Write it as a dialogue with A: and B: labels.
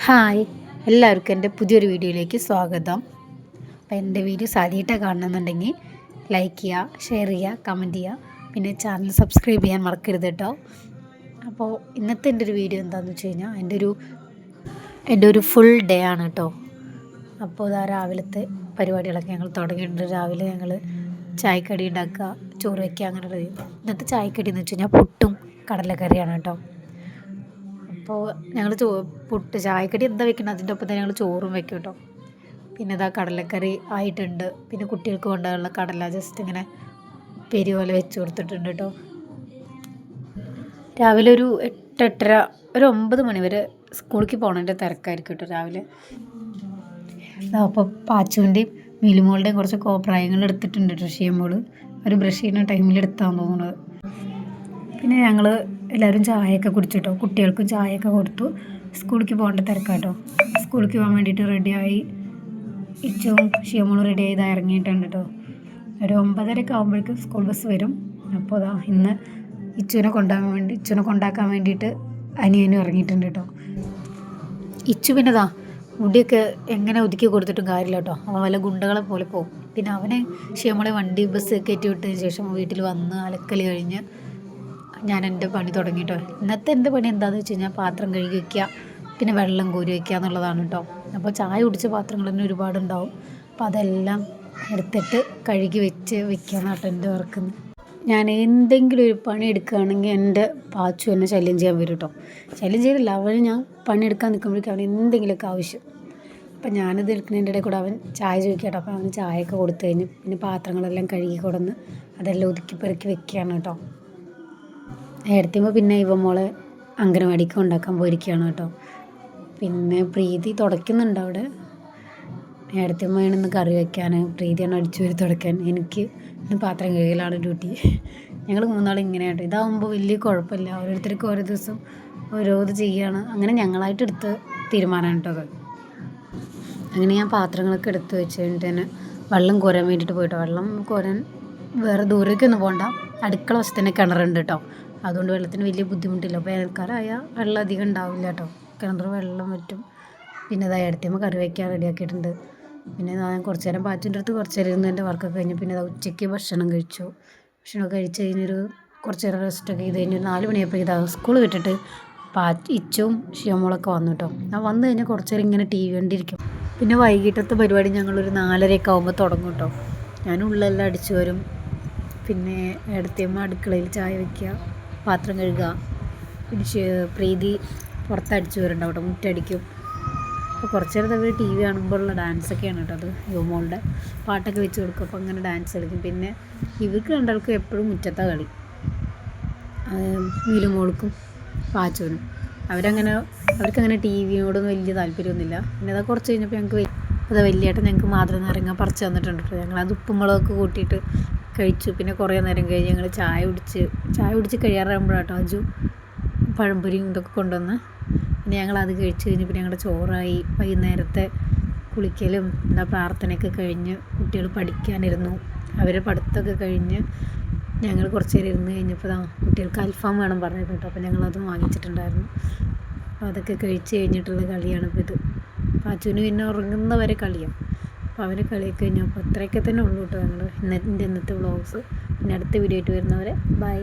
A: Hi, എല്ലാവർക്കും എൻ്റെ പുതിയൊരു വീഡിയോയിലേക്ക് സ്വാഗതം. അപ്പോൾ എൻ്റെ വീഡിയോസ് ആദ്യമായിട്ടാണ് കാണണമെന്നുണ്ടെങ്കിൽ ലൈക്ക് ചെയ്യുക, ഷെയർ ചെയ്യുക, കമൻറ്റ് ചെയ്യുക, പിന്നെ ചാനൽ സബ്സ്ക്രൈബ് ചെയ്യാൻ മറക്കരുത് കേട്ടോ. അപ്പോൾ ഇന്നത്തെ എൻ്റെ ഒരു വീഡിയോ എന്താണെന്ന് വെച്ച് കഴിഞ്ഞാൽ എൻ്റെ ഒരു ഫുൾ ഡേ ആണ് കേട്ടോ. അപ്പോൾ ഇതാ രാവിലത്തെ പരിപാടികളൊക്കെ ഞങ്ങൾ തുടങ്ങിയിട്ടുണ്ട്. രാവിലെ ഞങ്ങൾ ചായക്കടി ഉണ്ടാക്കുക, ചോറ് വയ്ക്കുക, അങ്ങനെ ഇന്നത്തെ ചായക്കടി എന്ന് വെച്ച് കഴിഞ്ഞാൽ പുട്ടും കടലക്കറിയാണ് കേട്ടോ. അപ്പോൾ ഞങ്ങൾ പുട്ട് ചായക്കടി എന്താ വെക്കുന്നത് അതിൻ്റെ ഒപ്പം തന്നെ ഞങ്ങൾ ചോറും വെക്കും കേട്ടോ. പിന്നെ ഇതാ കടലക്കറി ആയിട്ടുണ്ട്. പിന്നെ കുട്ടികൾക്ക് കൊണ്ടുള്ള കടല ജസ്റ്റ് ഇങ്ങനെ പെരി പോലെ വെച്ച് കൊടുത്തിട്ടുണ്ട് കേട്ടോ. രാവിലെ ഒരു 8-8:30 ഒരു 9 മണി വരെ സ്കൂളിലേക്ക് പോകണതിൻ്റെ തിരക്കായിരിക്കും കേട്ടോ രാവിലെ. അപ്പോൾ പാച്ചുവിൻ്റെയും മിലുമോളുടെയും കുറച്ച് കോപ്രായങ്ങൾ എടുത്തിട്ടുണ്ട് കേട്ടോ. ഷിയമോൾ ഒരു ബ്രഷ് ചെയ്യുന്ന ടൈമിൽ എടുത്താന്ന് തോന്നുന്നത്. പിന്നെ ഞങ്ങൾ എല്ലാവരും ചായയൊക്കെ കുടിച്ചിട്ടോ. കുട്ടികൾക്കും ചായയൊക്കെ കൊടുത്തു. സ്കൂളിലേക്ക് പോകേണ്ട തിരക്കാട്ടോ. സ്കൂളിലേക്ക് പോകാൻ വേണ്ടിയിട്ട് റെഡിയായി. ഇച്ചും ഷിയമോളും റെഡി ചെയ്ത് ഇറങ്ങിയിട്ടുണ്ട് കേട്ടോ. ഒരു 9:30 ആകുമ്പോഴേക്കും സ്കൂൾ ബസ് വരും. അപ്പോൾ അതാ ഇന്ന് ഇച്ചുവിനെ കൊണ്ടാക്കാൻ വേണ്ടിയിട്ട് അനിയനും ഇറങ്ങിയിട്ടുണ്ട് കേട്ടോ. ഇച്ചു പിന്നെ മുടിയൊക്കെ എങ്ങനെ ഒതുക്കി കൊടുത്തിട്ടും കാര്യമില്ല കേട്ടോ. അവൻ വല്ല ഗുണ്ടകളെ പോലെ പോകും. പിന്നെ അവനെ ഷിയമോളെ ബസ് കയറ്റി വിട്ടതിന് ശേഷം വീട്ടിൽ വന്ന് അലക്കൽ കഴിഞ്ഞ് ഞാൻ എൻ്റെ പണി തുടങ്ങിയിട്ടോ. ഇന്നത്തെ എൻ്റെ പണി എന്താണെന്ന് വെച്ച് കഴിഞ്ഞാൽ പാത്രം കഴുകി വയ്ക്കുക, പിന്നെ വെള്ളം കോരി വയ്ക്കുക എന്നുള്ളതാണ് കേട്ടോ. അപ്പോൾ ചായ കുടിച്ച പാത്രങ്ങൾ തന്നെ ഒരുപാടുണ്ടാവും. അപ്പോൾ അതെല്ലാം എടുത്തിട്ട് കഴുകി വെക്കുക കേട്ടോ എൻ്റെ വർക്ക്. ഞാൻ എന്തെങ്കിലും ഒരു പണി എടുക്കുകയാണെങ്കിൽ എൻ്റെ പാച്ചു എന്നെ ശല്യം ചെയ്യാൻ വരും കേട്ടോ. ശല്യം ചെയ്തില്ല, ഞാൻ പണിയെടുക്കാൻ നിൽക്കുമ്പോഴേക്കും അവൻ എന്തെങ്കിലുമൊക്കെ ആവശ്യം. അപ്പം ഞാനിത് എടുക്കുന്നതിൻ്റെ ഇടയിൽ കൂടെ അവൻ ചായ ചോദിക്കട്ടോ. അപ്പോൾ അവന് ചായയൊക്കെ കൊടുത്തു കഴിഞ്ഞ് പിന്നെ പാത്രങ്ങളെല്ലാം കഴുകി കൊടുന്ന് അതെല്ലാം ഒതുക്കി പെറുക്കി വെക്കുകയാണ് കേട്ടോ. എടുത്തുമ്പോൾ പിന്നെ മോളെ അംഗനവാടിക്ക് ഉണ്ടാക്കാൻ പോയിരിക്കുകയാണ് കേട്ടോ. പിന്നെ പ്രീതി തുടയ്ക്കുന്നുണ്ട് അവിടെ. എടുത്തുമ്പോൾ ഇന്ന് കറി വയ്ക്കാൻ, പ്രീതിയാണ് അടിച്ചു വരി തുടയ്ക്കാൻ, എനിക്ക് ഇന്ന് പാത്രം കഴുകലാണ് ഡ്യൂട്ടി. ഞങ്ങൾ മൂന്നാളും ഇങ്ങനെയാട്ടോ. ഇതാവുമ്പോൾ വലിയ കുഴപ്പമില്ല. ഓരോരുത്തർക്കും ഓരോ ദിവസം ഓരോ ഇത് ചെയ്യുകയാണ്. അങ്ങനെ ഞങ്ങളായിട്ട് എടുത്ത് തീരുമാനമാണ് കേട്ടോ അത്. അങ്ങനെ ഞാൻ പാത്രങ്ങളൊക്കെ എടുത്ത് വെച്ച് കഴിഞ്ഞിട്ട് തന്നെ വെള്ളം കോരാൻ വേണ്ടിയിട്ട് പോയിട്ടോ. വെള്ളം കോരാൻ വേറെ ദൂരേക്കൊന്നും പോകണ്ട, അടുക്കള വശത്ത് തന്നെ കിണറുണ്ട് കേട്ടോ. അതുകൊണ്ട് വെള്ളത്തിന് വലിയ ബുദ്ധിമുട്ടില്ല. അപ്പോൾ വേനൽക്കാലമായാൽ വെള്ളം അധികം ഉണ്ടാവില്ല കേട്ടോ. കിണർ വെള്ളം വറ്റും. പിന്നെ എടുത്തുമ്പോൾ കറി വയ്ക്കാൻ റെഡിയാക്കിയിട്ടുണ്ട്. പിന്നെ ഞാൻ കുറച്ച് നേരം പാച്ചിൻ്റെ അടുത്ത് കുറച്ച് നേരം ഇരുന്ന് എൻ്റെ വർക്കൊക്കെ കഴിഞ്ഞു. പിന്നെ ഉച്ചയ്ക്ക് ഭക്ഷണം കഴിച്ചു. ഭക്ഷണമൊക്കെ കഴിച്ച് കഴിഞ്ഞൊരു കുറച്ച് നേരം റെസ്റ്റൊക്കെ ചെയ്ത് കഴിഞ്ഞ് 4 മണിയായപ്പോൾ സ്കൂൾ വിട്ടിട്ട് ഇച്ചും ഷിയമോളൊക്കെ വന്നു കേട്ടോ. ഞാൻ വന്നു കഴിഞ്ഞാൽ കുറച്ച് നേരം ഇങ്ങനെ TV കണ്ടിരിക്കും. പിന്നെ വൈകിട്ടത്തെ പരിപാടി ഞങ്ങളൊരു 4:30 ആകുമ്പോൾ തുടങ്ങും കേട്ടോ. ഞാൻ ഉള്ളെല്ലാം അടിച്ചു വരും. പിന്നെ എടുത്തുമ്പോൾ അടുക്കളയിൽ ചായ വയ്ക്കുക, പാത്രം കഴുകുക. പിന്നെ പ്രീതി പുറത്തടിച്ചു വരുന്നുണ്ട്, അവിടെ മുറ്റടിക്കും. അപ്പോൾ കുറച്ച് നേരം അവർ TV കാണുമ്പോഴുള്ള ഡാൻസൊക്കെയാണ് കേട്ടോ. അത് യുവമോളുടെ പാട്ടൊക്കെ വെച്ച് കൊടുക്കും. അപ്പോൾ അങ്ങനെ ഡാൻസ് കളിക്കും. പിന്നെ ഇവർക്ക് രണ്ടാൾക്കും എപ്പോഴും മുറ്റത്താണ് കളി, മിലുമോൾക്കും പാച്ചുവിനും. അവർക്കങ്ങനെ TVയോടൊന്നും വലിയ താല്പര്യമൊന്നുമില്ല. പിന്നെ കുറച്ച് കഴിഞ്ഞപ്പോൾ ഞങ്ങൾക്ക് വലിയേട്ടൻ ഞങ്ങൾക്ക് മാതൃനാരങ്ങ പറിച്ച് തന്നിട്ടുണ്ട് കേട്ടോ. ഞങ്ങളത് ഉപ്പും മുളകൊക്കെ കൂട്ടിയിട്ട് കഴിച്ചു. പിന്നെ കുറേ നേരം കഴിഞ്ഞ് ഞങ്ങൾ ചായ കുടിച്ച് കഴിയാറാകുമ്പോഴാട്ടോ അജു പഴംപൊരിയും ഇതൊക്കെ കൊണ്ടുവന്ന്. പിന്നെ ഞങ്ങളത് കഴിച്ച് കഴിഞ്ഞ് പിന്നെ ഞങ്ങളുടെ ചോറായി. വൈകുന്നേരത്തെ കുളിക്കലും പ്രാർത്ഥനയൊക്കെ കഴിഞ്ഞ് കുട്ടികൾ പഠിക്കാനിരുന്നു. അവരെ പഠിത്തമൊക്കെ കഴിഞ്ഞ് ഞങ്ങൾ കുറച്ച് നേരം ഇരുന്ന് കഴിഞ്ഞപ്പോൾ കുട്ടികൾക്ക് അൽഫാം വേണം പറഞ്ഞിട്ട് കേട്ടോ. അപ്പോൾ ഞങ്ങളതും വാങ്ങിച്ചിട്ടുണ്ടായിരുന്നു. അപ്പോൾ അതൊക്കെ കഴിച്ച് കഴിഞ്ഞിട്ടുള്ള കളിയാണ് ഇപ്പോൾ ഇത്. പാച്ചുവിന് പിന്നെ ഉറങ്ങുന്നവരെ കളിയാണ്. അപ്പോൾ അവന് കളിയൊക്കെ കഴിഞ്ഞു. അപ്പോൾ അത്രയൊക്കെ തന്നെ ഉള്ളൂ കേട്ടോ ഇന്നത്തെ വ്ളോഗ്സ്. പിന്നെ അടുത്ത വീഡിയോ ആയിട്ട് വരുന്നവരെ ബൈ.